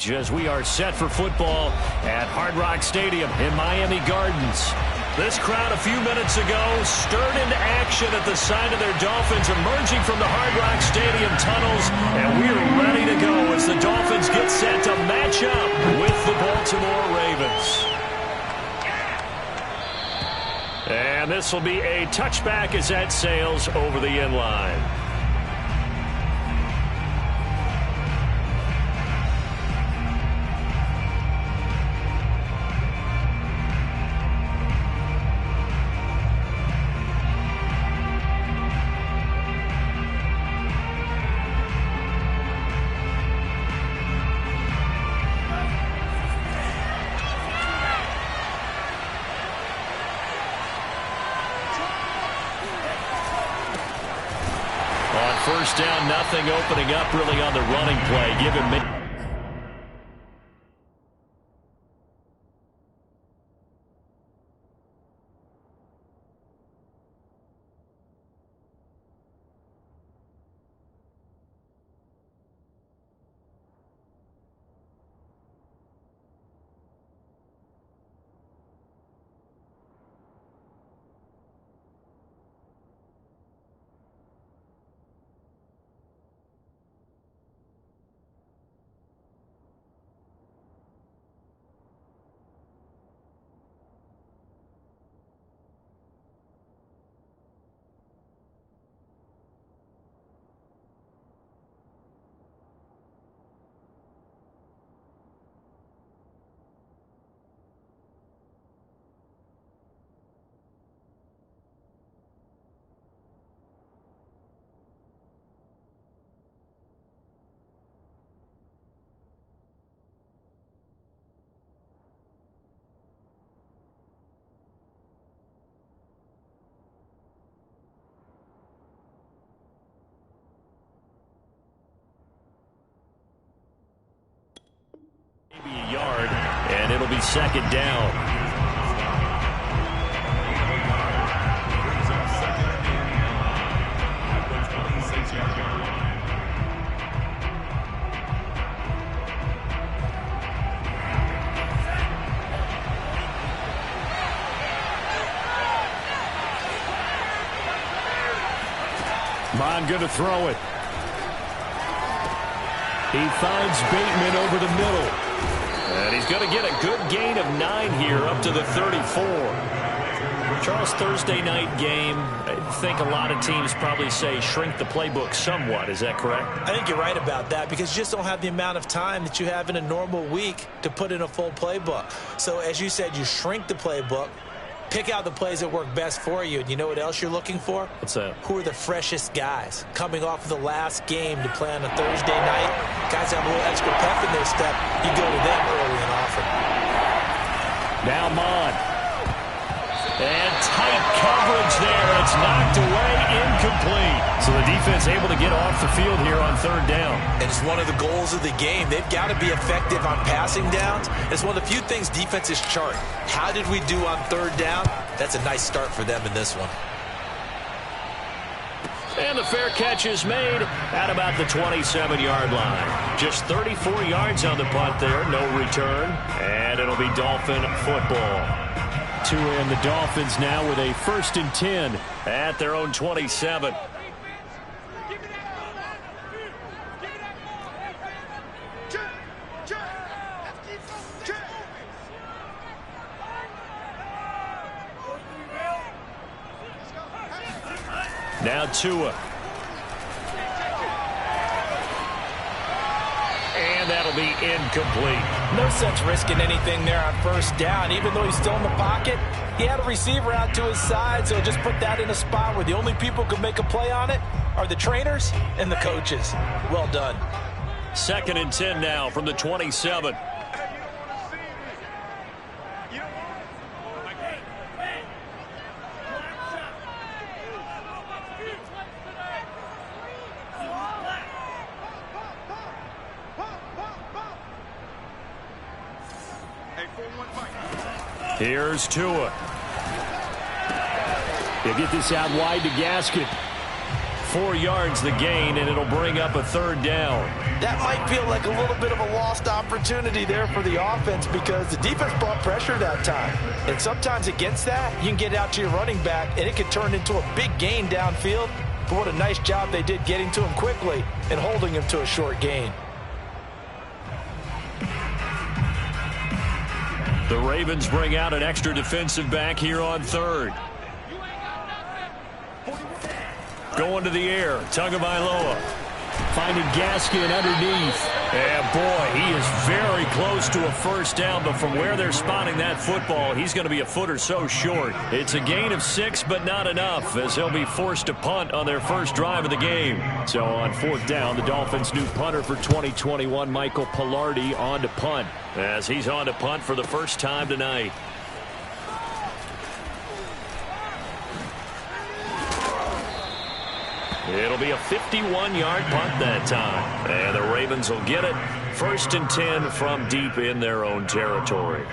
As we are set for football at Hard Rock Stadium in Miami Gardens. This crowd a few minutes ago stirred into action at the sight of their Dolphins emerging from the Hard Rock Stadium tunnels, and we're ready to go as the Dolphins get set to match up with the Baltimore Ravens. And this will be a touchback as that sails over the end line. First down, nothing, opening up really on the running play. Give him maybe a yard, and it'll be second down. Bond going to throw it. He finds Bateman over the middle. And he's going to get a good gain of 9 here up to the 34. Charles, Thursday night game, I think a lot of teams probably say shrink the playbook somewhat. Is that correct? I think you're right about that because you just don't have the amount of time that you have in a normal week to put in a full playbook. So as you said, you shrink the playbook. Pick out the plays that work best for you. And you know what else you're looking for? What's that? Who are the freshest guys coming off of the last game to play on a Thursday night? Guys have a little extra pep in their step. You go to them early and often. Now Mond. And tight coverage there. It's knocked away, incomplete. So the defense able to get off the field here on third down. And it's one of the goals of the game. They've got to be effective on passing downs. It's one of the few things defenses chart. How did we do on third down? That's a nice start for them in this one. And the fair catch is made at about the 27-yard line. Just 34 yards on the punt there, no return. And it'll be Dolphin football. Tua and the Dolphins now with a 1st and 10 at their own 27. Now Tua. And that'll be incomplete. No sense risking anything there on first down. Even though he's still in the pocket, he had a receiver out to his side, so just put that in a spot where the only people who can make a play on it are the trainers and the coaches. Well done. 2nd and 10 now from the 27. Here's Tua. He'll get this out wide to Gaskin. 4 yards the gain, and it'll bring up a 3rd down. That might feel like a little bit of a lost opportunity there for the offense because the defense brought pressure that time. And sometimes against that, you can get out to your running back, and it can turn into a big gain downfield. But what a nice job they did getting to him quickly and holding him to a short gain. The Ravens bring out an extra defensive back here on 3rd. Going to the air, Tagovailoa. Finding Gaskin underneath. And boy, he is very close to a 1st down, but from where they're spotting that football, he's going to be a foot or so short. It's a gain of 6, but not enough, as he'll be forced to punt on their first drive of the game. So on 4th down, the Dolphins' new punter for 2021, Michael Palardy, on to punt, as he's on to punt for the first time tonight. It'll be a 51-yard punt that time. And the Ravens will get it. 1st and 10 from deep in their own territory.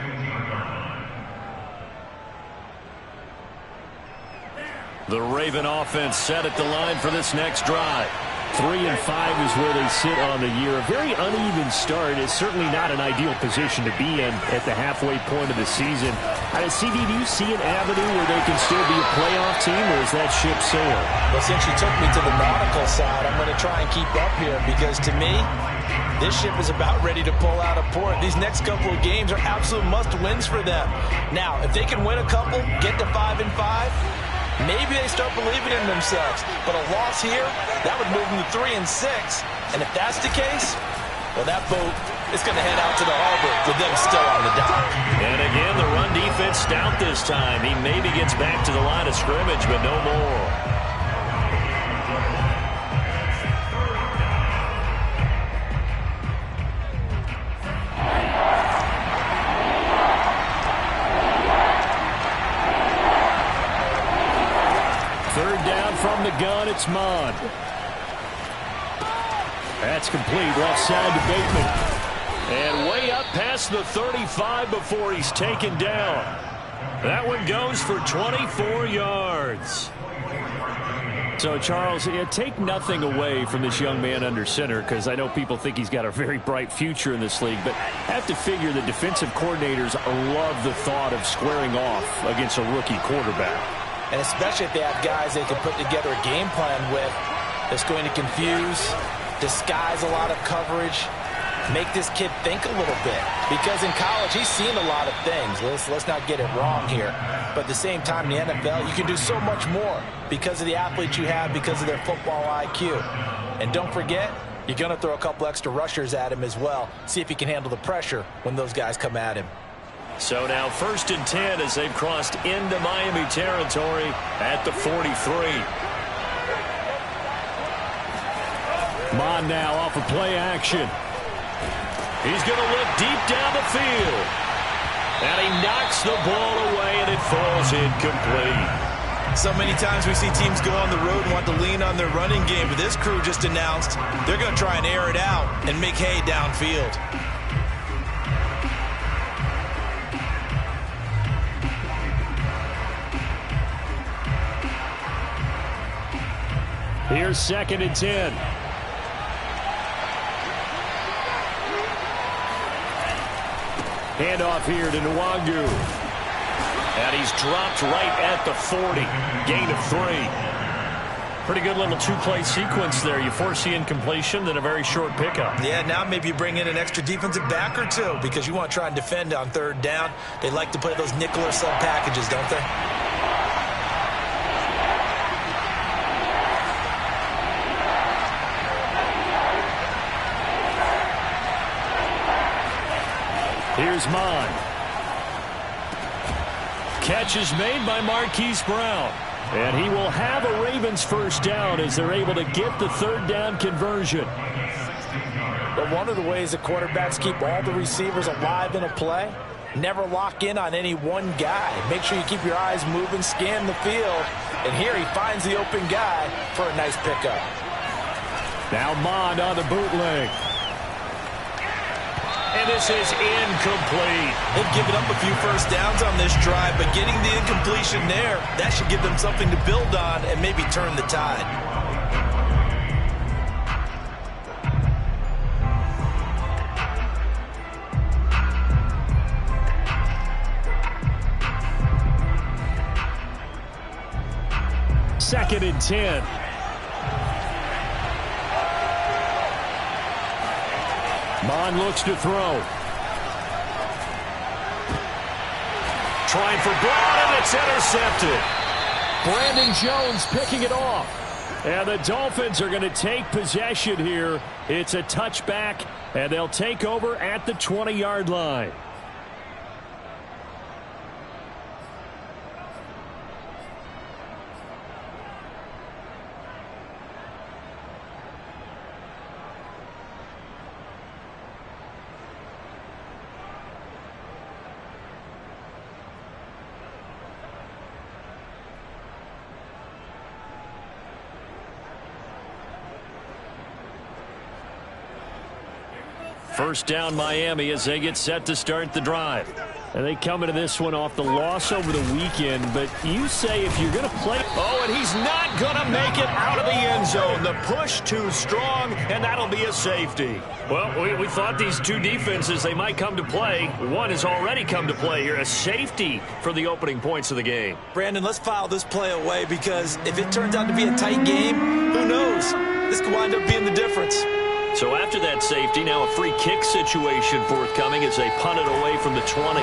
The Raven offense set at the line for this next drive. 3-5 is where they sit on the year. A very uneven start is certainly not an ideal position to be in at the halfway point of the season. CD, do you see an avenue where they can still be a playoff team, or is that ship sailed? Well, since you took me to the nautical side, I'm going to try and keep up here because to me, this ship is about ready to pull out of port. These next couple of games are absolute must-wins for them. Now, if they can win a couple, get to 5-5, maybe they start believing in themselves. But a loss here, that would move them to 3-6. And if that's the case, well, that boat is going to head out to the harbor with them still on the dock. And again, the run defense stout this time. He maybe gets back to the line of scrimmage, but no more. From the gun, it's Mond. That's complete. Left side to Bateman. And way up past the 35 before he's taken down. That one goes for 24 yards. So, Charles, take nothing away from this young man under center, because I know people think he's got a very bright future in this league, but I have to figure the defensive coordinators love the thought of squaring off against a rookie quarterback. And especially if they have guys they can put together a game plan with that's going to confuse, disguise a lot of coverage, make this kid think a little bit. Because in college, he's seen a lot of things. Let's not get it wrong here. But at the same time, in the NFL, you can do so much more because of the athletes you have, because of their football IQ. And don't forget, you're going to throw a couple extra rushers at him as well. See if he can handle the pressure when those guys come at him. So now 1st and 10 as they've crossed into Miami territory at the 43. Mond now off of play action. He's going to look deep down the field. And he knocks the ball away, and it falls incomplete. So many times we see teams go on the road and want to lean on their running game, but this crew just announced they're going to try and air it out and make hay downfield. Here's 2nd and 10. Handoff here to Nwangu. And he's dropped right at the 40. Gain of 3. Pretty good little 2-play sequence there. You force the incompletion, then a very short pickup. Yeah, now maybe you bring in an extra defensive back or two because you want to try and defend on 3rd down. They like to play those nickel or sub packages, don't they? Here's Mond. Catch is made by Marquise Brown. And he will have a Ravens 1st down as they're able to get the 3rd down conversion. But one of the ways that quarterbacks keep all the receivers alive in a play, never lock in on any one guy. Make sure you keep your eyes moving, scan the field. And here he finds the open guy for a nice pickup. Now Mond on the bootleg. And this is incomplete. They've given up a few 1st downs on this drive, but getting the incompletion there, that should give them something to build on and maybe turn the tide. 2nd and 10. Mond looks to throw. Trying for Brown, and it's intercepted. Brandon Jones picking it off. And the Dolphins are going to take possession here. It's a touchback, and they'll take over at the 20-yard line. First down Miami as they get set to start the drive. And they come into this one off the loss over the weekend. But you say if you're going to play... Oh, and he's not going to make it out of the end zone. The push too strong, and that'll be a safety. Well, we thought these two defenses, they might come to play. One has already come to play here. A safety for the opening points of the game. Brandon, let's file this play away because if it turns out to be a tight game, who knows? This could wind up being the difference. So after that safety, now a free kick situation forthcoming as they punt it away from the 20.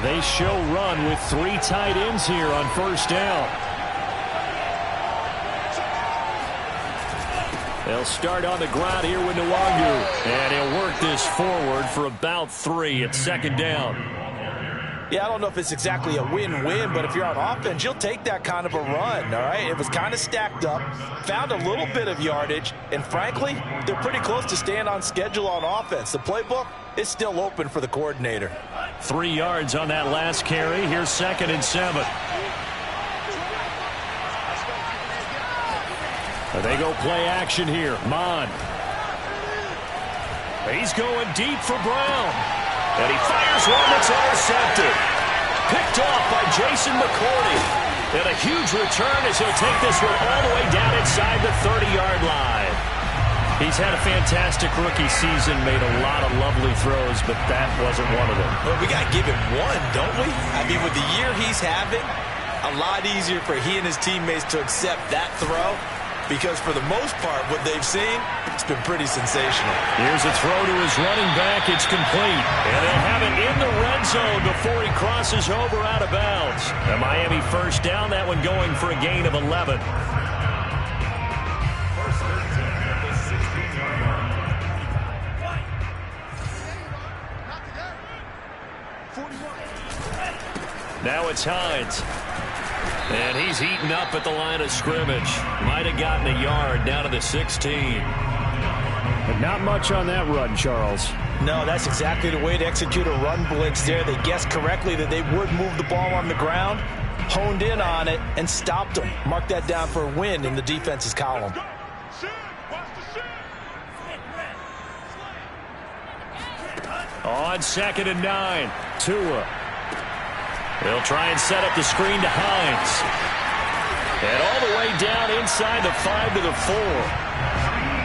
They show run with 3 tight ends here on first down. They'll start on the ground here with Nwangu. And he'll work this forward for about 3 at 2nd down. Yeah, I don't know if it's exactly a win-win, but if you're on offense, you'll take that kind of a run, all right? It was kind of stacked up, found a little bit of yardage, and frankly, they're pretty close to staying on schedule on offense. The playbook is still open for the coordinator. 3 yards on that last carry. Here's 2nd and 7. They go play action here. Mond. He's going deep for Brown. And he fires one that's intercepted. Picked off by Jason McCourty. And a huge return as he'll take this one all the way down inside the 30-yard line. He's had a fantastic rookie season, made a lot of lovely throws, but that wasn't one of them. Well, we got to give him one, don't we? I mean, with the year he's having, a lot easier for he and his teammates to accept that throw. Because for the most part, what they've seen, it's been pretty sensational. Here's a throw to his running back. It's complete. And they'll have it in the red zone before he crosses over out of bounds. The Miami first down, that one going for a gain of 11. Now it's Hines. And he's heating up at the line of scrimmage. Might have gotten a yard down to the 16. But not much on that run, Charles. No, that's exactly the way to execute a run blitz there. They guessed correctly that they would move the ball on the ground, honed in on it, and stopped them. Mark that down for a win in the defense's column. On 2nd and 9, Tua. They'll try and set up the screen to Hines. And all the way down inside the 5 to the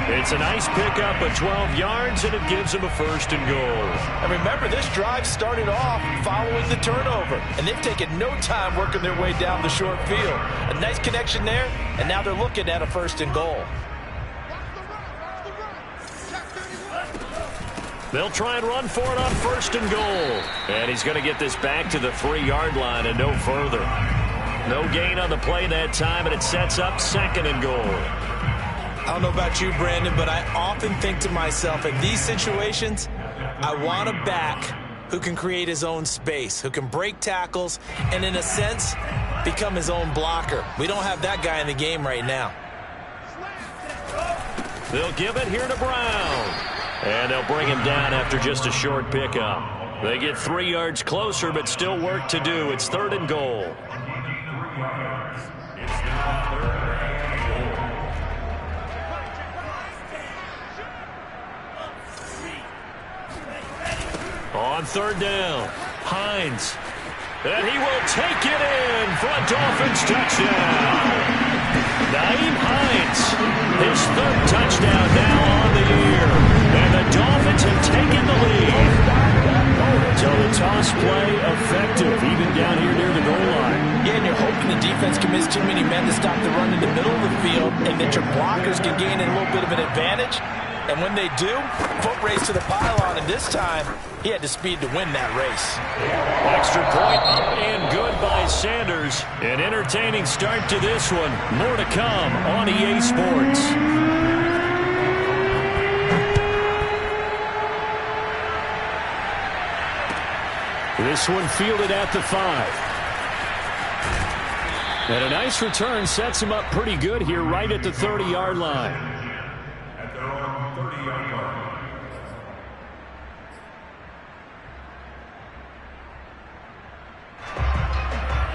4. It's a nice pickup of 12 yards, and it gives them a 1st and goal. And remember, this drive started off following the turnover, and they've taken no time working their way down the short field. A nice connection there, and now they're looking at a 1st and goal. They'll try and run for it on 1st and goal. And he's going to get this back to the 3-yard line and no further. No gain on the play that time, and it sets up 2nd and goal. I don't know about you, Brandon, but I often think to myself, in these situations, I want a back who can create his own space, who can break tackles, and in a sense, become his own blocker. We don't have that guy in the game right now. They'll give it here to Brown. And they'll bring him down after just a short pickup. They get 3 yards closer, but still work to do. It's 3rd and goal. On 3rd down, Hines. And he will take it in for a Dolphins touchdown. Nyheim Hines, his third touchdown now on the year. And the Dolphins have taken the lead. So the toss play effective, even down here near the goal line. Yeah, and you're hoping the defense can miss too many men to stop the run in the middle of the field and that your blockers can gain a little bit of an advantage. And when they do, foot race to the pylon, and this time he had the speed to win that race. Extra point up and good by Sanders. An entertaining start to this one. More to come on EA Sports. This one fielded at the 5. And a nice return sets him up pretty good here right at the 30-yard line. At their own 30-yard line.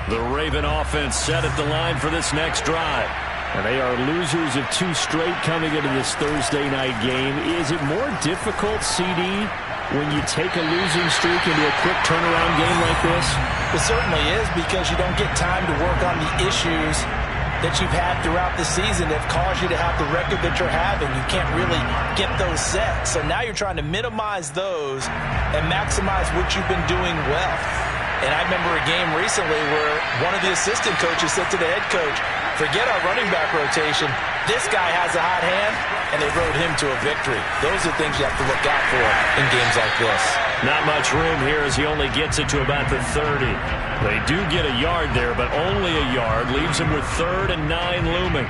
The Raven offense set at the line for this next drive. And they are losers of 2 straight coming into this Thursday night game. Is it more difficult, CD, when you take a losing streak into a quick turnaround game like this? It certainly is, because you don't get time to work on the issues that you've had throughout the season that have caused you to have the record that you're having. You can't really get those set. So now you're trying to minimize those and maximize what you've been doing well. And I remember a game recently where one of the assistant coaches said to the head coach, forget our running back rotation. This guy has a hot hand, and they rode him to a victory. Those are things you have to look out for in games like this. Not much room here as he only gets it to about the 30. They do get a yard there, but only a yard. Leaves him with 3rd and 9 looming.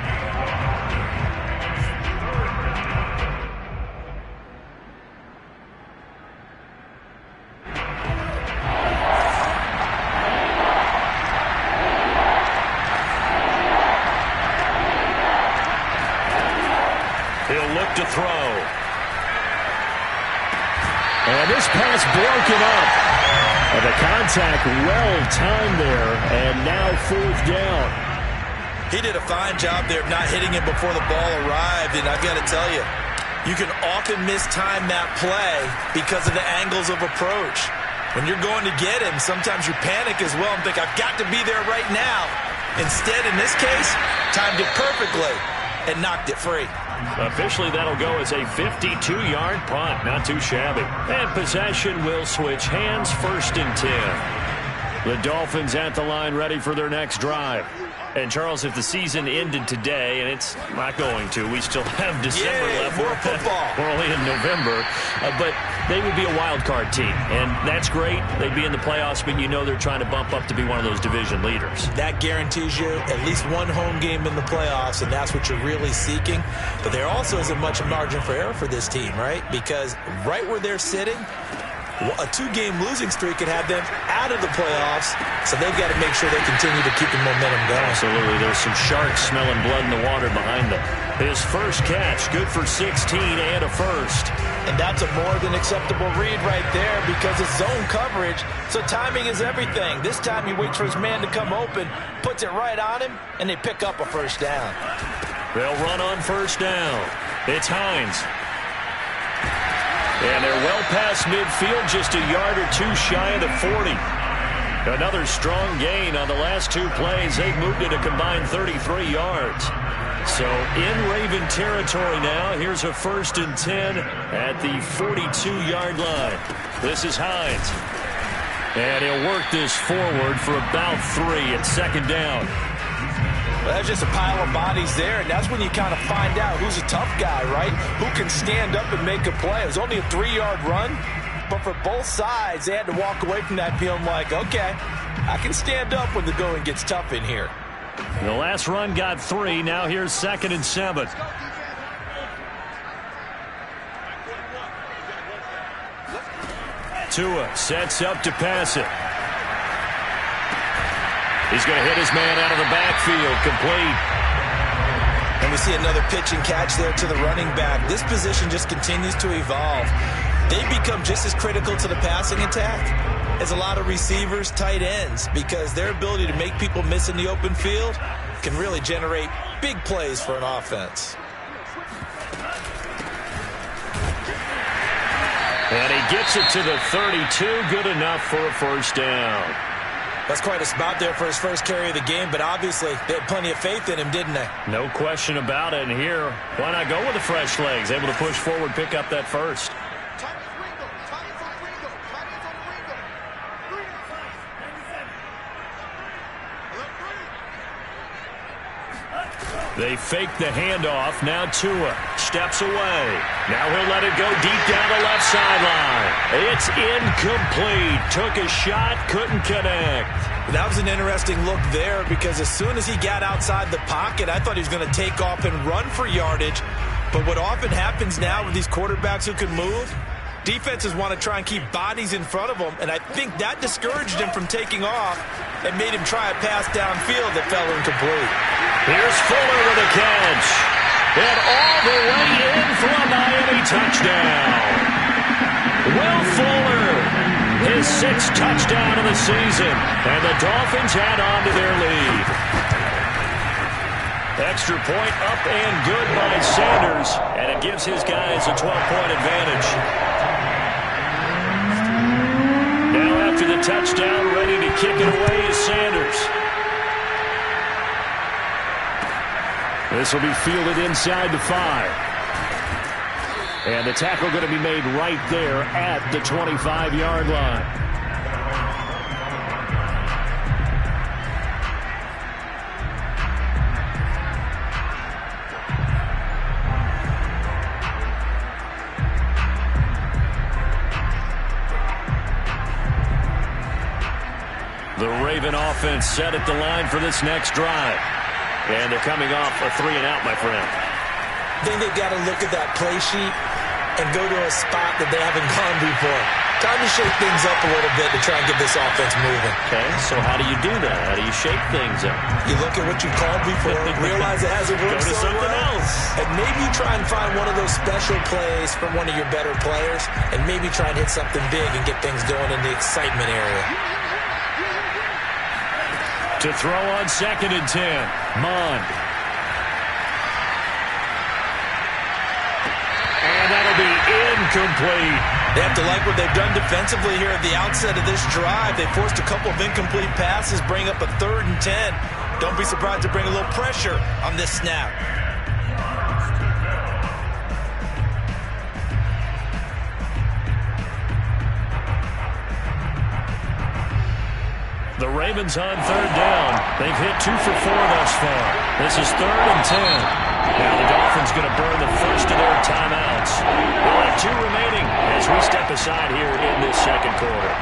He'll look to throw. And this pass broken up. And the contact well-timed there, and now 4th down. He did a fine job there of not hitting him before the ball arrived, and I've got to tell you, you can often mistime that play because of the angles of approach. When you're going to get him, sometimes you panic as well and think, I've got to be there right now. Instead, in this case, timed it perfectly and knocked it free. Officially, that'll go as a 52-yard punt. Not too shabby. And possession will switch hands, 1st and 10. The Dolphins at the line, ready for their next drive. And, Charles, if the season ended today, and it's not going to, we still have December left. More football. We're only in November. But they would be a wild card team, and that's great. They'd be in the playoffs, but you know they're trying to bump up to be one of those division leaders. That guarantees you at least one home game in the playoffs, and that's what you're really seeking. But there also isn't much margin for error for this team, right? Because right where they're sitting, a 2-game losing streak could have them out of the playoffs, so they've got to make sure they continue to keep the momentum going. Absolutely. There's some sharks smelling blood in the water behind them. His first catch, good for 16 and a 1st. And that's a more than acceptable read right there because it's zone coverage, so timing is everything. This time he waits for his man to come open, puts it right on him, and they pick up a 1st down. They'll run on 1st down. It's Hines. And they're well past midfield, just a yard or 2 shy of the 40. Another strong gain on the last 2 plays. They've moved it a combined 33 yards. So in Raven territory now. Here's a 1st and 10 at the 42-yard line. This is Hines. And he'll work this forward for about 3 at 2nd down. Well, that's just a pile of bodies there, and that's when you kind of find out who's a tough guy, right? Who can stand up and make a play. It was only a 3-yard run, but for both sides, they had to walk away from that feeling like, okay, I can stand up when the going gets tough in here. The last run got 3. Now here's 2nd and 7. Tua sets up to pass it. He's going to hit his man out of the backfield, complete. And we see another pitch and catch there to the running back. This position just continues to evolve. They become just as critical to the passing attack as a lot of receivers, tight ends, because their ability to make people miss in the open field can really generate big plays for an offense. And he gets it to the 32. Good enough for a first down. That's quite a spot there for his first carry of the game, but obviously they had plenty of faith in him, didn't they? No question about it. And here, why not go with the fresh legs? Able to push forward, pick up that first. They fake the handoff. Now Tua steps away. Now he'll let it go deep down the left sideline. It's incomplete. Took a shot, couldn't connect. That was an interesting look there because as soon as he got outside the pocket, I thought he was going to take off and run for yardage. But what often happens now with these quarterbacks who can move, defenses want to try and keep bodies in front of them, and I think that discouraged him from taking off and made him try a pass downfield that fell incomplete. Here's Fuller with a catch. And all the way in for a Miami touchdown. Will Fuller, his 6th touchdown of the season, and the Dolphins add on to their lead. Extra point up and good by Sanders, and it gives his guys a 12-point advantage. Now after the touchdown, ready to kick it away is Sanders. This will be fielded inside the 5. And the tackle going to be made right there at the 25-yard line. The Raven offense set at the line for this next drive. And they're coming off a 3-and-out, my friend. I think they've got to look at that play sheet and go to a spot that they haven't gone before. Time to shake things up a little bit to try and get this offense moving. Okay, so how do you do that? How do you shake things up? You look at what you called before, realize it hasn't worked Go to so something well, else. and maybe you try and find one of those special plays from one of your better players, and maybe try and hit something big and get things going in the excitement area. To throw on 2nd and 10, Mond. And that'll be incomplete. They have to like what they've done defensively here at the outset of this drive. They forced a couple of incomplete passes, bring up a 3rd and 10. Don't be surprised to bring a little pressure on this snap. The Ravens on 3rd down. They've hit 2 for 4 thus far. This is 3rd and 10. Now the Dolphins going to burn the first of their timeouts. We'll have 2 remaining as we step aside here in this second quarter.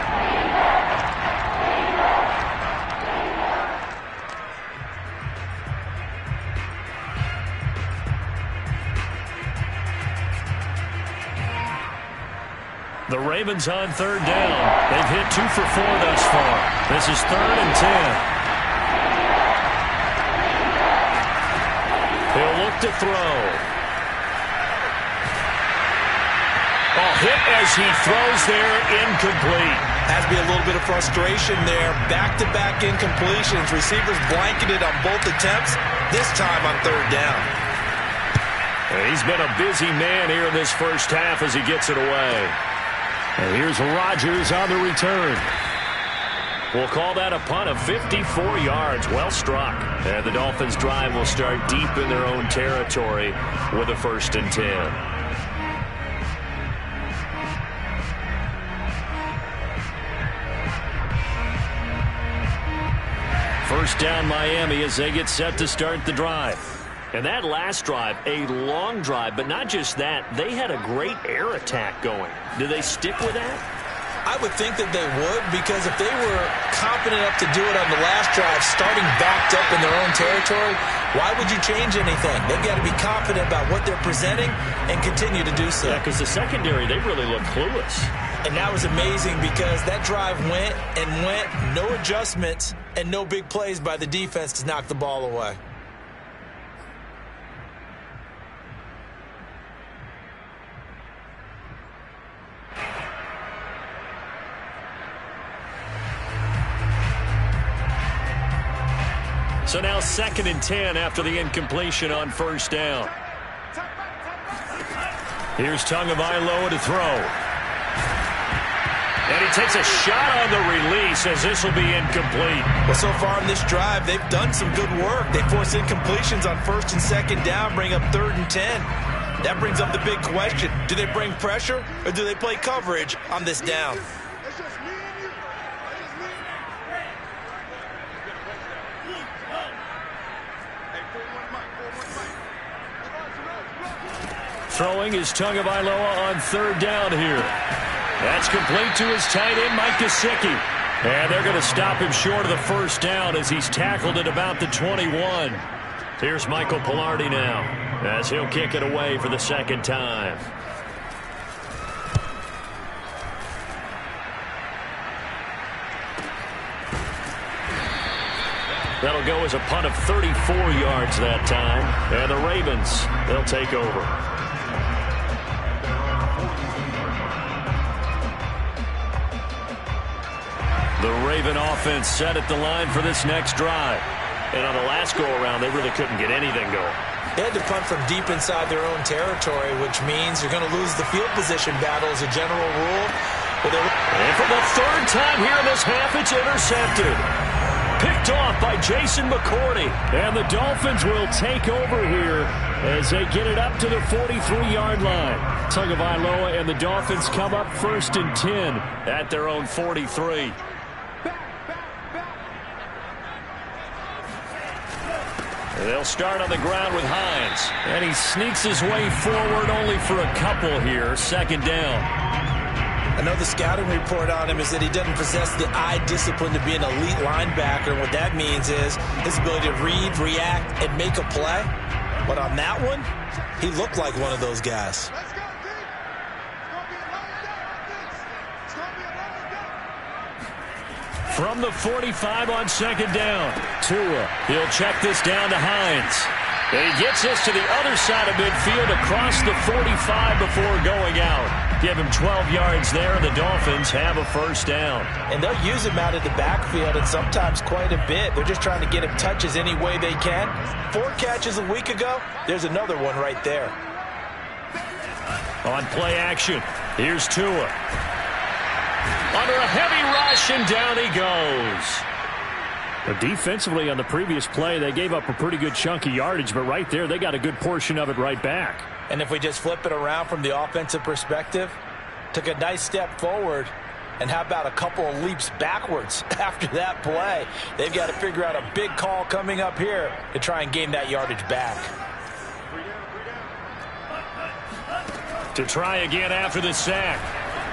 The Ravens on 3rd down. They've hit 2 for 4 thus far. This is 3rd and 10. He'll look to throw. Hit as he throws there, incomplete. Has to be a little bit of frustration there. Back-to-back incompletions. Receivers blanketed on both attempts, this time on 3rd down. He's been a busy man here in this first half as he gets it away. And here's Rodgers on the return. We'll call that a punt of 54 yards. Well struck. And the Dolphins' drive will start deep in their own territory with a 1st and 10. First down Miami as they get set to start the drive. And that last drive, a long drive, but not just that, they had a great air attack going. Do they stick with that? I would think that they would, because if they were confident enough to do it on the last drive, starting backed up in their own territory, why would you change anything? They've got to be confident about what they're presenting and continue to do so. Yeah, because the secondary, they really look clueless. And that was amazing because that drive went and went, no adjustments, and no big plays by the defense to knock the ball away. So now 2nd and 10 after the incompletion on 1st down. Here's Tagovailoa to throw. And he takes a shot on the release as this will be incomplete. Well, so far in this drive, they've done some good work. They force incompletions on 1st and 2nd down, bring up 3rd and 10. That brings up the big question. Do they bring pressure or do they play coverage on this down? Throwing is Tagovailoa on 3rd down here. That's complete to his tight end, Mike Gesicki. And they're going to stop him short of the 1st down as he's tackled at about the 21. Here's Michael Palardy now as he'll kick it away for the 2nd time. That'll go as a punt of 34 yards that time. And the Ravens, they'll take over. The Raven offense set at the line for this next drive. And on the last go-around, they really couldn't get anything going. They had to punt from deep inside their own territory, which means you're going to lose the field position battle as a general rule. And for the 3rd time here in this half, it's intercepted. Picked off by Jason McCourty. And the Dolphins will take over here as they get it up to the 43-yard line. Tagovailoa and the Dolphins come up 1st and 10 at their own 43. They'll start on the ground with Hines. And he sneaks his way forward only for a couple here. 2nd down. I know the scouting report on him is that he doesn't possess the eye discipline to be an elite linebacker. And what that means is his ability to read, react, and make a play. But on that one, he looked like one of those guys. From the 45 on 2nd down. Tua. He'll check this down to Hines. And he gets this to the other side of midfield across the 45 before going out. Give him 12 yards there, and the Dolphins have a 1st down. And they'll use him out of the backfield, and sometimes quite a bit. They're just trying to get him touches any way they can. 4 catches a week ago. There's another one right there. On play action, here's Tua. Under a heavy rush, and down he goes. But defensively on the previous play, they gave up a pretty good chunk of yardage, but right there, they got a good portion of it right back. And if we just flip it around from the offensive perspective, took a nice step forward, and how about a couple of leaps backwards after that play? They've got to figure out a big call coming up here to try and gain that yardage back. To try again after the sack.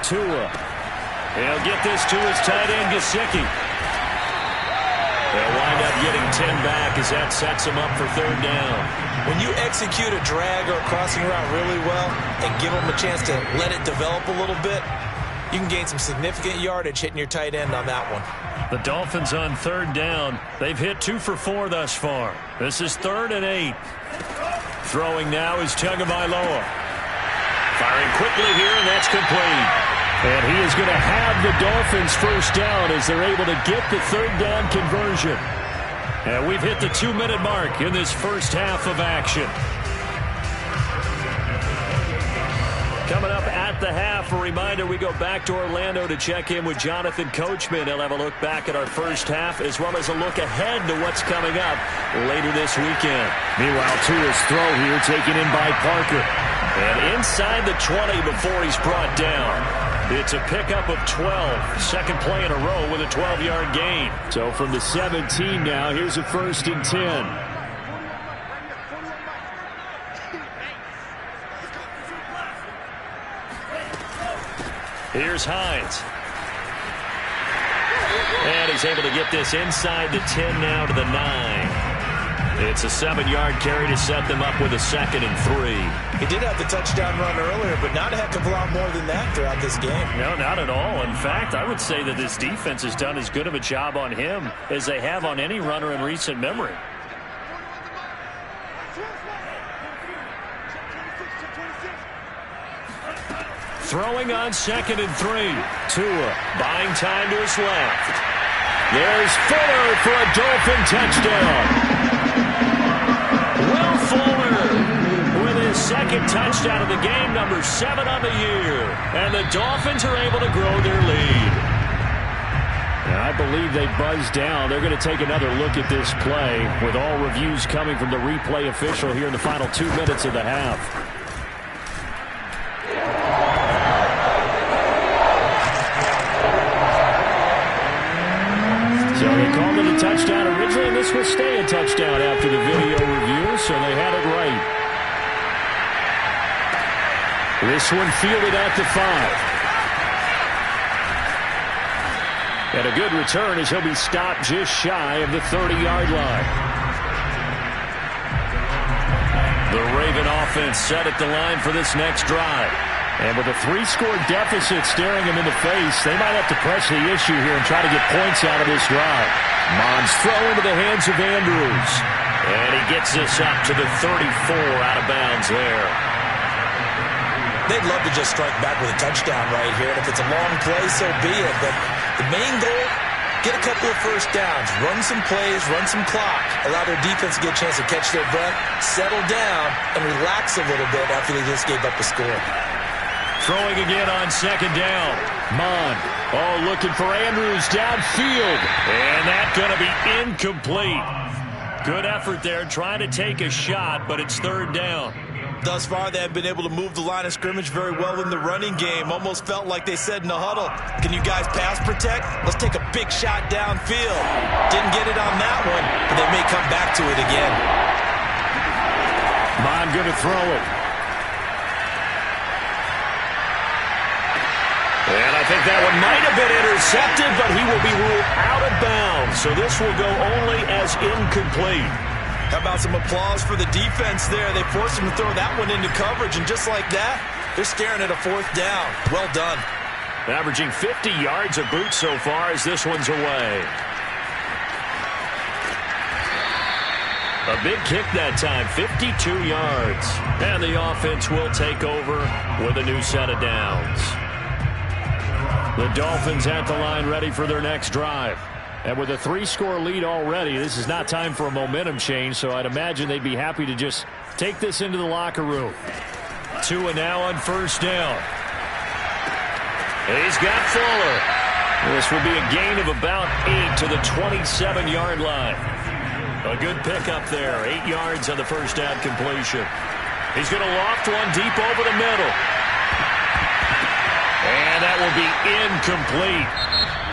Tua. He'll get this to his tight end, Gesicki. They'll wind up getting 10 back as that sets him up for 3rd down. When you execute a drag or a crossing route really well and give them a chance to let it develop a little bit, you can gain some significant yardage hitting your tight end on that one. The Dolphins on 3rd down. They've hit 2 for 4 thus far. This is 3rd and 8. Throwing now is Tagovailoa. Firing quickly here, and that's complete. And he is going to have the Dolphins 1st down as they're able to get the 3rd down conversion. And we've hit the 2-minute mark in this first half of action. Coming up at the half, a reminder, we go back to Orlando to check in with Jonathan Coachman. He'll have a look back at our first half as well as a look ahead to what's coming up later this weekend. Meanwhile, Tua's throw here taken in by Parker. And inside the 20 before he's brought down. It's a pickup of 12. Second play in a row with a 12-yard gain. So from the 17 now, here's a 1st and 10. Here's Hines. And he's able to get this inside the 10 now to the 9. It's a 7-yard carry to set them up with a 2nd and 3. He did have the touchdown run earlier, but not a heck of a lot more than that throughout this game. No, not at all. In fact, I would say that this defense has done as good of a job on him as they have on any runner in recent memory. Throwing on 2nd and 3. Tua buying time to his left. There's Fuller for a Dolphin touchdown. Will Fuller with his second touchdown of the game, number 7 on the year. And the Dolphins are able to grow their lead. And I believe they buzzed down. They're going to take another look at this play with all reviews coming from the replay official here in the final 2 minutes of the half. So they called it a touchdown originally, and this will stay a touchdown after the video review, so they had it right. This one fielded at the 5. And a good return as he'll be stopped just shy of the 30-yard line. The Raven offense set at the line for this next drive. And with a 3-score deficit staring them in the face, they might have to press the issue here and try to get points out of this drive. Mons throw into the hands of Andrews. And he gets this up to the 34 out of bounds there. They'd love to just strike back with a touchdown right here. And if it's a long play, so be it. But the main goal, get a couple of first downs, run some plays, run some clock, allow their defense to get a chance to catch their breath, settle down, and relax a little bit after they just gave up a score. Throwing again on second down. Mond. Oh, looking for Andrews downfield. And that's going to be incomplete. Good effort there trying to take a shot, but it's third down. Thus far, they have been able to move the line of scrimmage very well in the running game. Almost felt like they said in the huddle, can you guys pass protect? Let's take a big shot downfield. Didn't get it on that one, but they may come back to it again. Mond going to throw it. And I think that one might have been intercepted, but he will be ruled out of bounds. So this will go only as incomplete. How about some applause for the defense there? They forced him to throw that one into coverage, and just like that, they're staring at a fourth down. Well done. Averaging 50 yards of boot so far as this one's away. A big kick that time, 52 yards. And the offense will take over with a new set of downs. The Dolphins at the line ready for their next drive. And with a 3-score lead already, this is not time for a momentum change, so I'd imagine they'd be happy to just take this into the locker room. Tua now on first down. He's got Fuller. This will be a gain of about 8 to the 27-yard line. A good pickup there, 8 yards on the first down completion. He's going to loft one deep over the middle. And that will be incomplete.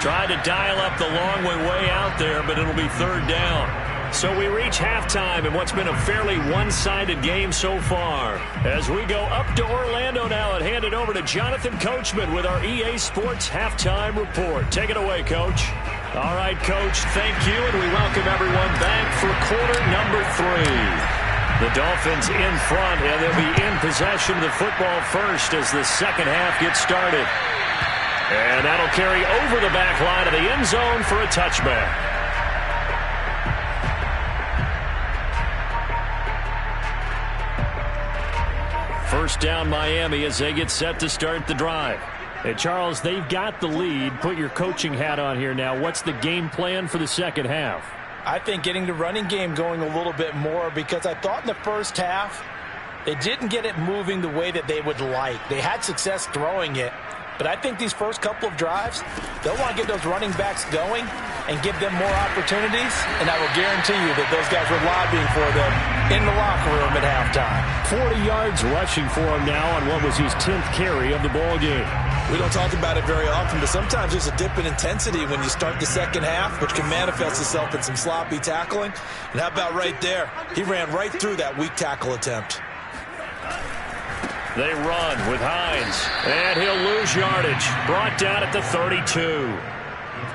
Tried to dial up the long way out there, but it'll be third down. So we reach halftime in what's been a fairly one-sided game so far. As we go up to Orlando now and hand it over to Jonathan Coachman with our EA Sports Halftime Report. Take it away, Coach. All right, Coach, thank you, and we welcome everyone back for quarter number 3. The Dolphins in front, and they'll be in possession of the football first as the second half gets started. And that'll carry over the back line of the end zone for a touchback. First down Miami as they get set to start the drive. Hey, Charles, they've got the lead. Put your coaching hat on here now. What's the game plan for the second half? I think getting the running game going a little bit more, because I thought in the first half they didn't get it moving the way that they would like. They had success throwing it. But I think these first couple of drives, they'll want to get those running backs going and give them more opportunities. And I will guarantee you that those guys were lobbying for them in the locker room at halftime. 40 yards rushing for him now on what was his 10th carry of the ball game. We don't talk about it very often, but sometimes there's a dip in intensity when you start the second half, which can manifest itself in some sloppy tackling. And how about right there? He ran right through that weak tackle attempt. They run with Hines, and he'll lose yardage. Brought down at the 32.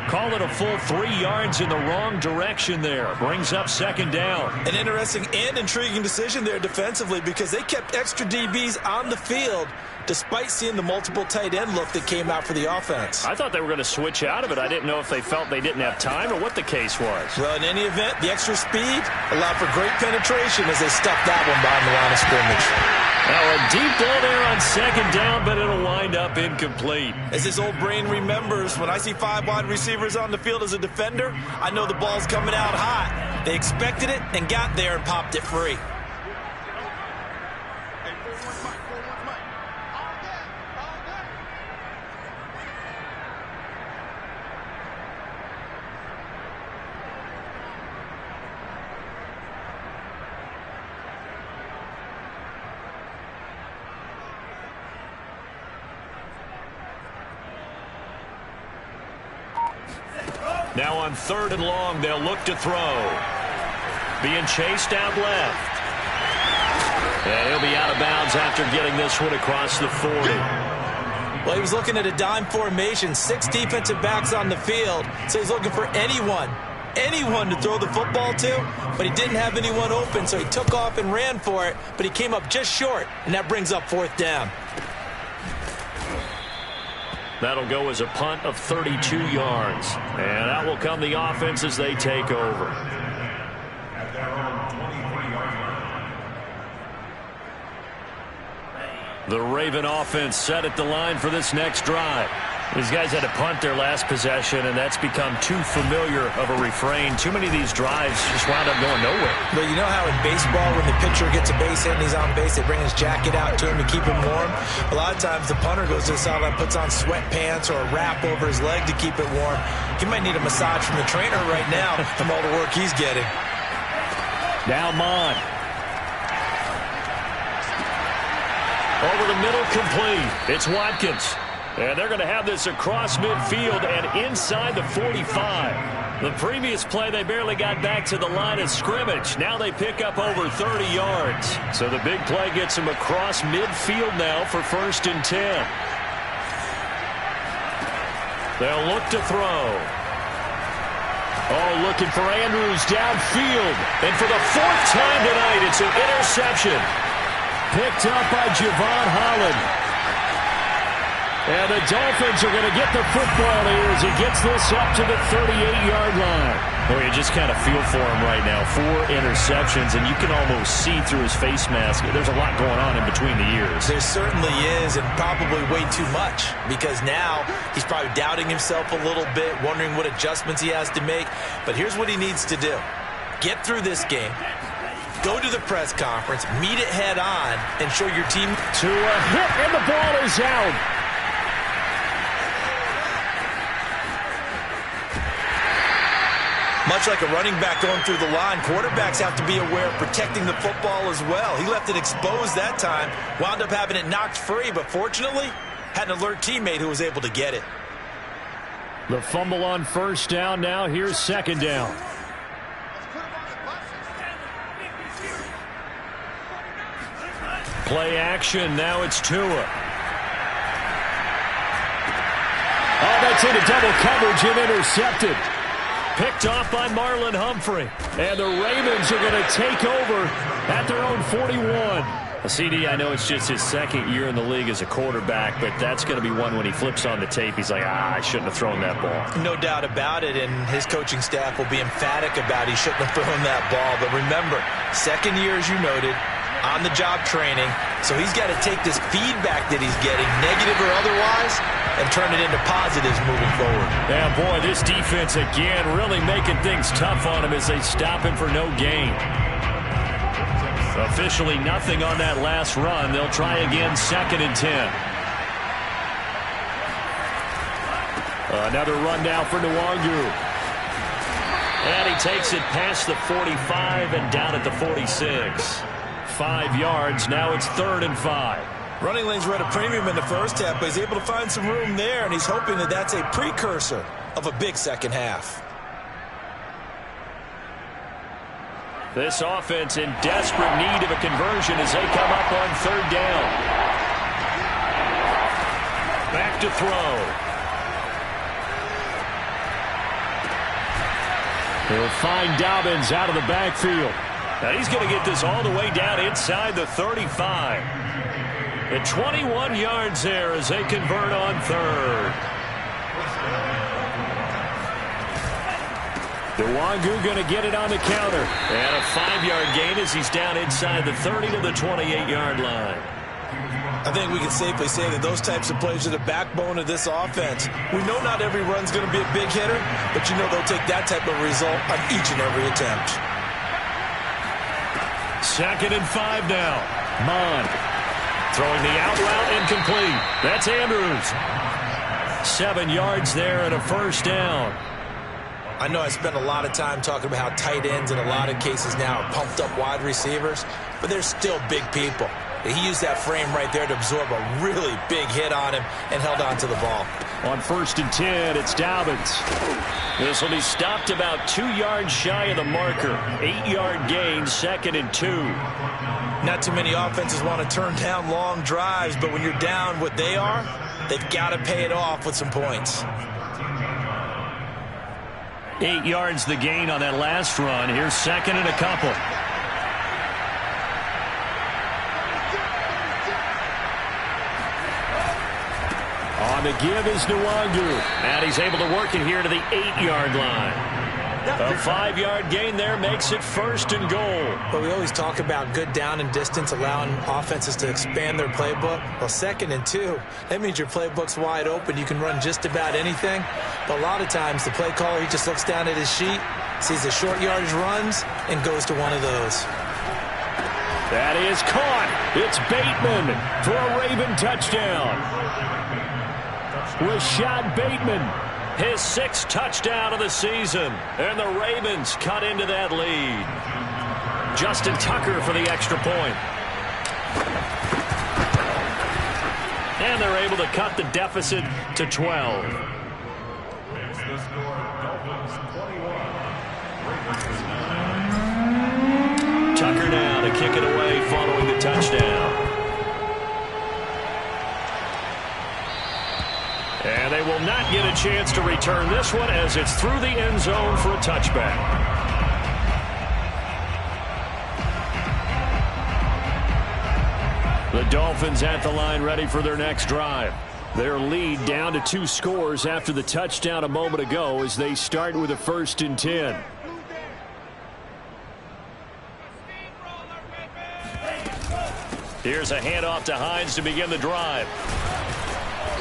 Call it a full 3 yards in the wrong direction there. Brings up second down. An interesting and intriguing decision there defensively, because they kept extra DBs on the field despite seeing the multiple tight end look that came out for the offense. I thought they were going to switch out of it. I didn't know if they felt they didn't have time or what the case was. Well, in any event, the extra speed allowed for great penetration as they stuffed that one behind the line of scrimmage. Now a deep ball there on second down, but it'll wind up incomplete. As his old brain remembers, when I see 5 wide receivers on the field as a defender, I know the ball's coming out hot. They expected it and got there and popped it free. Now on 3rd and long, they'll look to throw. Being chased out left. And he'll be out of bounds after getting this one across the 40. Well, he was looking at a dime formation, 6 defensive backs on the field, so he's looking for anyone to throw the football to, but he didn't have anyone open, so he took off and ran for it, but he came up just short, and that brings up 4th down. That'll go as a punt of 32 yards, and that will come the offense as they take over. At their own 23-yard line. The Raven offense set at the line for this next drive. These guys had to punt their last possession, and that's become too familiar of a refrain. Too many of these drives just wound up going nowhere. But you know how in baseball, when the pitcher gets a base hit and he's on base, they bring his jacket out to him to keep him warm? A lot of times the punter goes to the sideline, puts on sweatpants or a wrap over his leg to keep it warm. He might need a massage from the trainer right now from all the work he's getting. Now Mon. Over the middle, complete. It's Watkins. And they're going to have this across midfield and inside the 45. The previous play, they barely got back to the line of scrimmage. Now they pick up over 30 yards. So the big play gets them across midfield now for 1st and 10. They'll look to throw. Oh, looking for Andrews downfield. And for the 4th time tonight, it's an interception. Picked up by Javon Holland. And the Dolphins are going to get the football here as he gets this up to the 38-yard line. Well, you just kind of feel for him right now. 4 interceptions, and you can almost see through his face mask. There's a lot going on in between the ears. There certainly is, and probably way too much, because now he's probably doubting himself a little bit, wondering what adjustments he has to make. But here's what he needs to do. Get through this game. Go to the press conference, meet it head on, and show your team. To a hit, and the ball is out. Much like a running back going through the line, quarterbacks have to be aware of protecting the football as well. He left it exposed that time, wound up having it knocked free, but fortunately, had an alert teammate who was able to get it. The fumble on 1st down now. Here's 2nd down. Play action. Now it's Tua. Oh, that's into double coverage and intercepted. Picked off by Marlon Humphrey. And the Ravens are going to take over at their own 41. CD, I know it's just his 2nd year in the league as a quarterback, but that's going to be one when he flips on the tape, he's like, I shouldn't have thrown that ball. No doubt about it, and his coaching staff will be emphatic about he shouldn't have thrown that ball. But remember, 2nd year, as you noted, on-the-job training, so he's got to take this feedback that he's getting, negative or otherwise, and turn it into positives moving forward. Yeah, boy, this defense again really making things tough on him as they stop him for no gain. Officially nothing on that last run. They'll try again, 2nd and 10. Another run now for Nwangu. And he takes it past the 45 and down at the 46. 5 yards. Now it's 3rd and 5. Running lanes were at a premium in the first half, but he's able to find some room there, and he's hoping that that's a precursor of a big second half. This offense in desperate need of a conversion as they come up on 3rd down. Back to throw. He'll find Dobbins out of the backfield. Now he's going to get this all the way down inside the 35. At 21 yards there as they convert on 3rd. Nwangu going to get it on the counter. And a 5-yard gain as he's down inside the 30 to the 28-yard line. I think we can safely say that those types of plays are the backbone of this offense. We know not every run's going to be a big hitter, but you know they'll take that type of result on each and every attempt. 2nd and 5 now. Mon throwing the out route incomplete. That's Andrews. 7 yards there and a 1st down. I know I spent a lot of time talking about how tight ends in a lot of cases now are pumped up wide receivers, but they're still big people. He used that frame right there to absorb a really big hit on him and held on to the ball. On 1st and 10, it's Dobbins. This will be stopped about 2 yards shy of the marker. 8-yard gain, 2nd and 2. Not too many offenses want to turn down long drives, but when you're down what they are, they've got to pay it off with some points. 8 yards the gain on that last run. Here's 2nd and a couple. On the give is Nwangu. And he's able to work it here to the 8-yard line. A 5-yard gain there makes it 1st and goal. But we always talk about good down and distance, allowing offenses to expand their playbook. Well, 2nd and 2, that means your playbook's wide open. You can run just about anything. But a lot of times the play caller, he just looks down at his sheet, sees the short yardage runs, and goes to one of those. That is caught. It's Bateman for a Raven touchdown. Rashad Bateman, his 6th touchdown of the season. And the Ravens cut into that lead. Justin Tucker for the extra point. And they're able to cut the deficit to 12. Tucker now to kick it away following the touchdown. And they will not get a chance to return this one as it's through the end zone for a touchback. The Dolphins at the line ready for their next drive. Their lead down to 2 scores after the touchdown a moment ago as they start with a 1st and 10. Here's a handoff to Hines to begin the drive.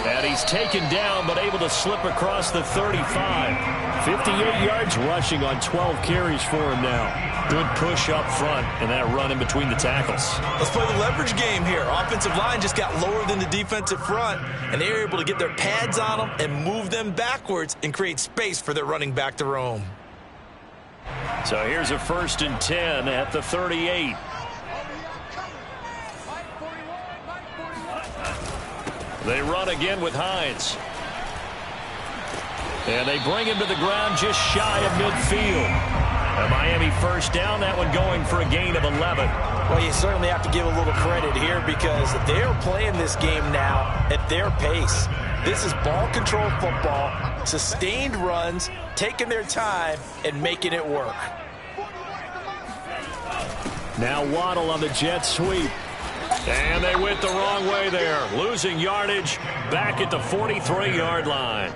And he's taken down but able to slip across the 35. 58 yards rushing on 12 carries for him now. Good push up front and that run in between the tackles. Let's play the leverage game here. Offensive line just got lower than the defensive front, and they were able to get their pads on them and move them backwards and create space for their running back to roam. So here's a 1st and 10 at the 38. They run again with Hines. And they bring him to the ground just shy of midfield. A Miami 1st down, that one going for a gain of 11. Well, you certainly have to give a little credit here because they're playing this game now at their pace. This is ball control football, sustained runs, taking their time and making it work. Now Waddle on the jet sweep. And they went the wrong way there, losing yardage back at the 43-yard line.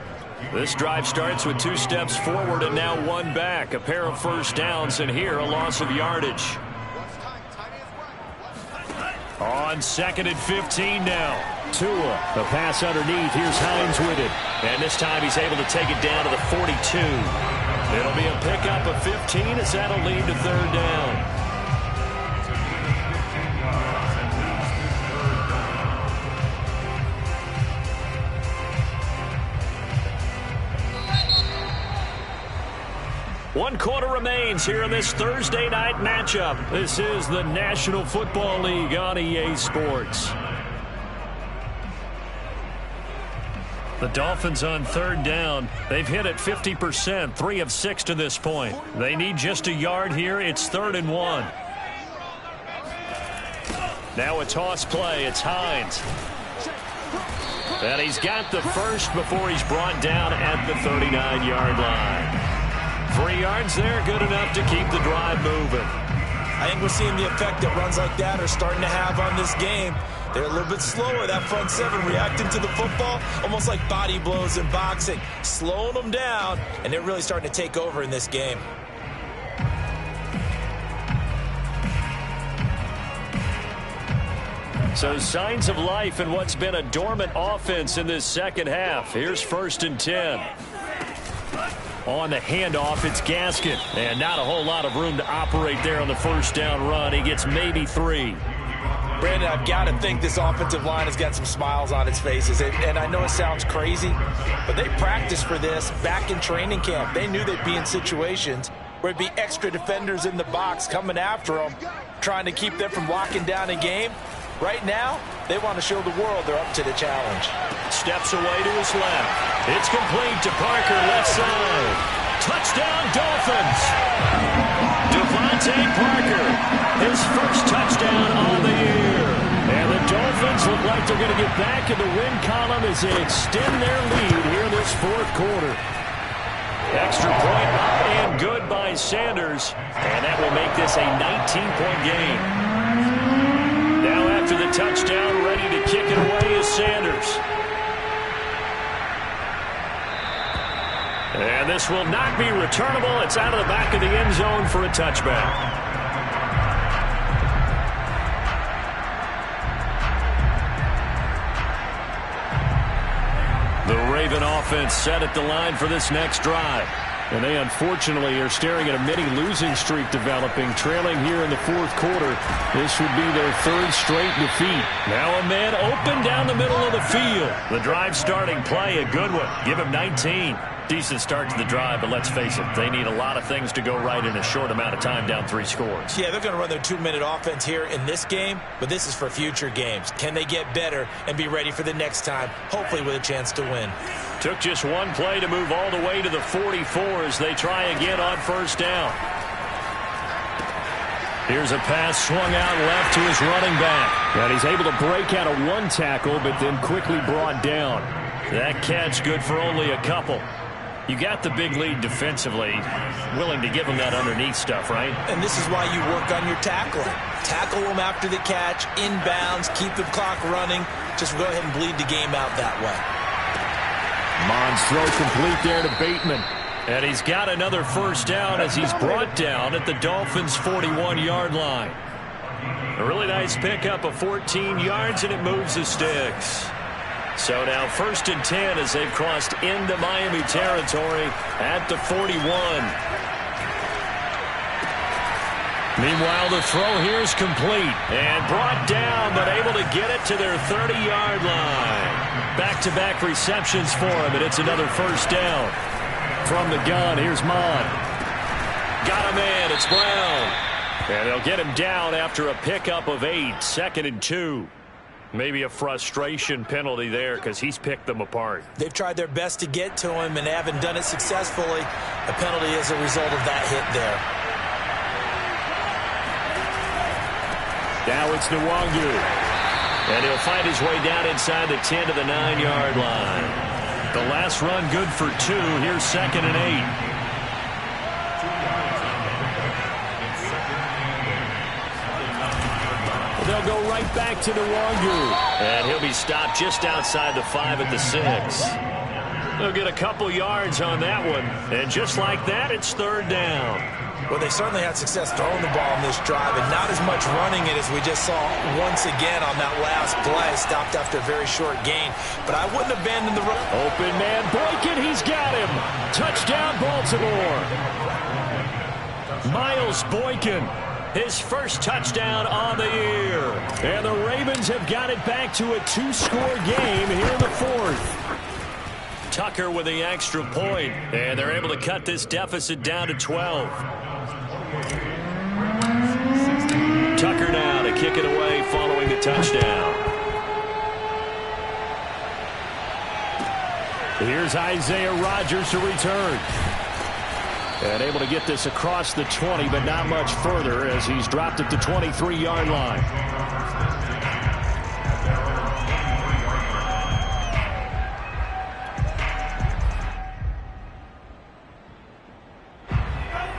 This drive starts with 2 steps forward and now 1 back. A pair of 1st downs, and here a loss of yardage. On 2nd and 15 now. Tua, the pass underneath. Here's Hines with it. And this time he's able to take it down to the 42. It'll be a pickup of 15 as that'll lead to 3rd down. One quarter remains here in this Thursday night matchup. This is the National Football League on EA Sports. The Dolphins on 3rd down. They've hit it 50%, 3 of 6 to this point. They need just a yard here. It's 3rd and 1. Now a toss play. It's Hines. And he's got the first before he's brought down at the 39-yard line. 3 yards there, good enough to keep the drive moving. I think we're seeing the effect that runs like that are starting to have on this game. They're a little bit slower, that front 7, reacting to the football, almost like body blows in boxing, slowing them down, and they're really starting to take over in this game. So signs of life in what's been a dormant offense in this second half. Here's 1st and 10. On the handoff, it's Gaskin. And not a whole lot of room to operate there on the 1st down run. He gets maybe 3. Brandon, I've got to think this offensive line has got some smiles on its faces. And I know it sounds crazy, but they practiced for this back in training camp. They knew they'd be in situations where it'd be extra defenders in the box coming after them, trying to keep them from locking down a game. Right now, they want to show the world they're up to the challenge. Steps away to his left. It's complete to Parker, left side. Touchdown, Dolphins. Devontae Parker, his first touchdown on the year. And the Dolphins look like they're going to get back in the win column as they extend their lead here in this fourth quarter. Extra point up and good by Sanders. And that will make this a 19-point game. Now after the touchdown, ready to kick it away is Sanders. And this will not be returnable. It's out of the back of the end zone for a touchback. The Raven offense set at the line for this next drive. And they unfortunately are staring at a mini losing streak developing, trailing here in the fourth quarter. This would be their third straight defeat. Now a man open down the middle of the field. The drive starting play, a good one. Give him 19. Decent start to the drive, but let's face it, they need a lot of things to go right in a short amount of time, down 3 scores. Yeah, they're going to run their 2-minute offense here in this game, but this is for future games. Can they get better and be ready for the next time, hopefully with a chance to win? Took just one play to move all the way to the 44 as they try again on first down. Here's a pass swung out left to his running back. And he's able to break out of one tackle, but then quickly brought down. That catch good for only a couple. You got the big lead defensively, willing to give them that underneath stuff, right? And this is why you work on your tackling. Tackle them after the catch, inbounds, keep the clock running. Just go ahead and bleed the game out that way. Mons throw complete there to Bateman. And he's got another first down as he's brought down at the Dolphins' 41-yard line. A really nice pickup of 14 yards, and it moves the sticks. So now 1st and 10 as they've crossed into Miami territory at the 41. Meanwhile, the throw here is complete and brought down, but able to get it to their 30-yard line. Back-to-back receptions for him, and it's another first down. From the gun, here's Mon. Got a man, it's Brown. And they'll get him down after a pickup of 8, 2nd and 2. Maybe a frustration penalty there because he's picked them apart. They've tried their best to get to him and haven't done it successfully. The penalty is a result of that hit there. Now it's Nwangu. And he'll find his way down inside the 10 to the 9-yard line. The last run good for 2. Here's 2nd and 8. They'll go right back to Nwangu. And he'll be stopped just outside the 5 at the 6. They'll get a couple yards on that one. And just like that, it's 3rd down. Well, they certainly had success throwing the ball in this drive, and not as much running it as we just saw once again on that last play. Stopped after a very short gain. But I wouldn't abandon the run. Open man, Boykin, he's got him. Touchdown, Baltimore. Miles Boykin. His first touchdown on the year. And the Ravens have got it back to a 2-score game here in the 4th. Tucker with the extra point. And they're able to cut this deficit down to 12. Tucker now to kick it away following the touchdown. Here's Isaiah Rodgers to return. And able to get this across the 20, but not much further as he's dropped at the 23-yard line.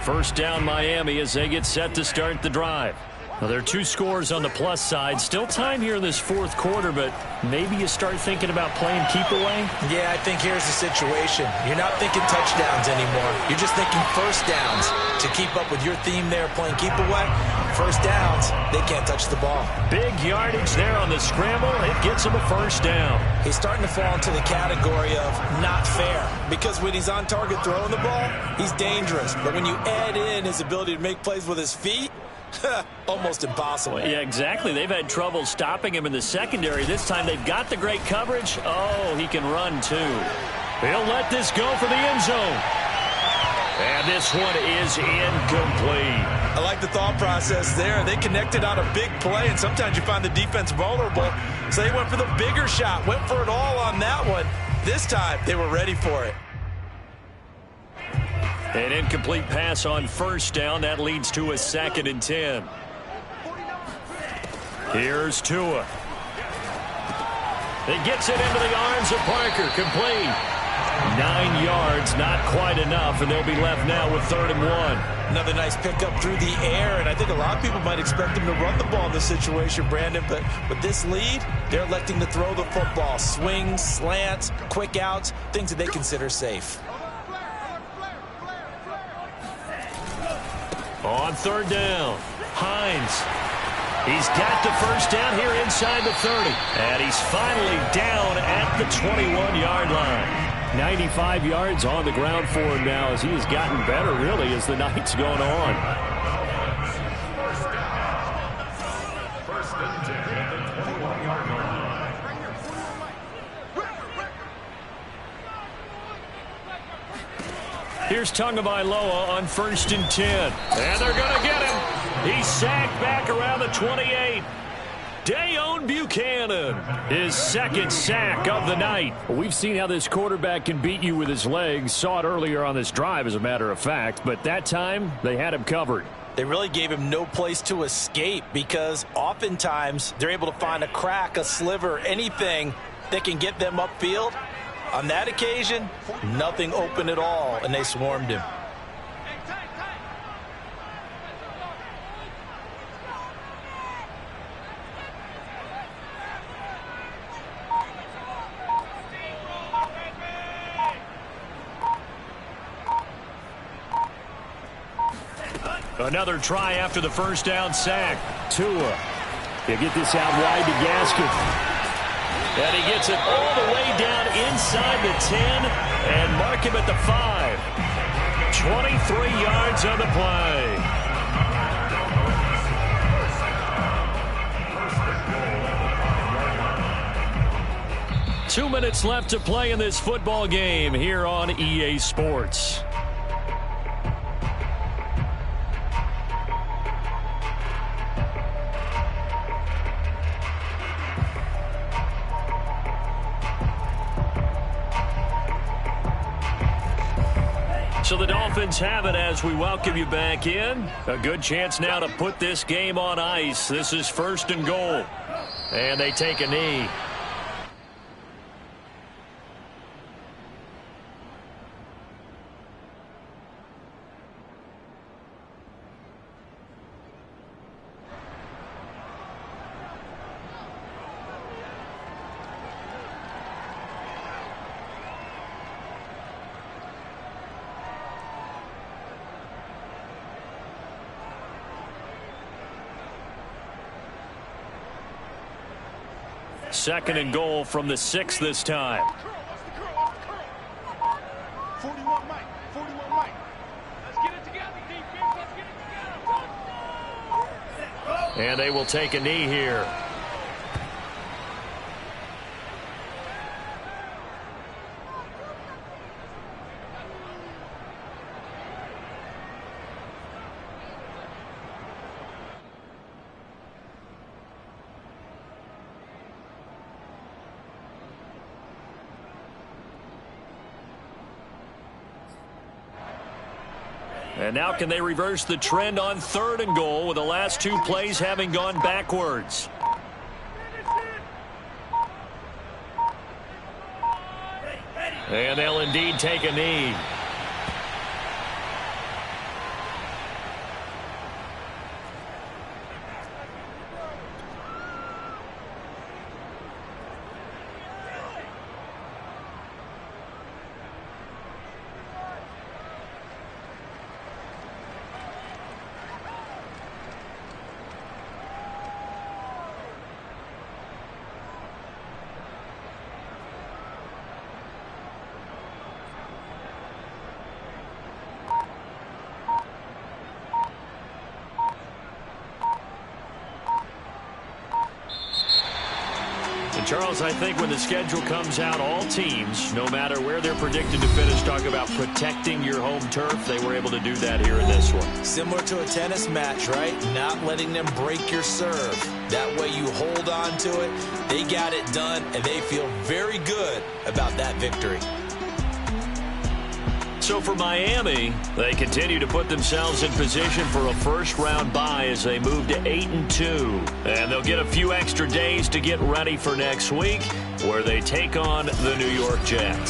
First down Miami as they get set to start the drive. Well, there are 2 scores on the plus side. Still time here in this 4th quarter, but maybe you start thinking about playing keep away? Yeah, I think here's the situation. You're not thinking touchdowns anymore. You're just thinking first downs. To keep up with your theme there, playing keep away, first downs, they can't touch the ball. Big yardage there on the scramble. It gets him a first down. He's starting to fall into the category of not fair, because when he's on target throwing the ball, he's dangerous. But when you add in his ability to make plays with his feet, almost impossible. Yeah, exactly. They've had trouble stopping him in the secondary. This time they've got the great coverage. Oh, he can run too. He'll let this go for the end zone. And this one is incomplete. I like the thought process there. They connected on a big play, and sometimes you find the defense vulnerable. So they went for the bigger shot, went for it all on that one. This time, they were ready for it. An incomplete pass on first down. That leads to a 2nd and 10. Here's Tua. He gets it into the arms of Parker. Complete. 9 yards, not quite enough, and they'll be left now with 3rd and 1. Another nice pickup through the air, and I think a lot of people might expect him to run the ball in this situation, Brandon, but with this lead, they're electing to throw the football. Swings, slants, quick outs, things that they consider safe. On 3rd down, Hines. He's got the first down here inside the 30. And he's finally down at the 21-yard line. 95 yards on the ground for him now as he has gotten better, really, as the night's gone on. First and 10 at the 21-yard line. Here's Tagovailoa on 1st and 10. And they're going to get him. He's sacked back around the 28. Deone Bucannon, his 2nd sack of the night. We've seen how this quarterback can beat you with his legs. Saw it earlier on this drive, as a matter of fact. But that time, they had him covered. They really gave him no place to escape because oftentimes they're able to find a crack, a sliver, anything that can get them upfield. On that occasion, nothing open at all, and they swarmed him. Another try after the first down sack. Tua. He'll get this out wide to Gaskin. And he gets it all the way down inside the 10 and mark him at the 5. 23 yards on the play. 2 minutes left to play in this football game here on EA Sports. So the Dolphins have it as we welcome you back in. A good chance now to put this game on ice. This is 1st and goal. And they take a knee. Second and goal from the 6 this time. 41 Mike. 41 Mike. Let's get it together, defense. Let's get it together. And they will take a knee here. And now can they reverse the trend on 3rd and goal with the last 2 plays having gone backwards? And they'll indeed take a knee. Charles, I think when the schedule comes out, all teams, no matter where they're predicted to finish, talk about protecting your home turf. They were able to do that here in this one. Similar to a tennis match, right? Not letting them break your serve. That way you hold on to it. They got it done, and they feel very good about that victory. So for Miami, they continue to put themselves in position for a first-round bye as they move to 8-2. And they'll get a few extra days to get ready for next week, where they take on the New York Jets.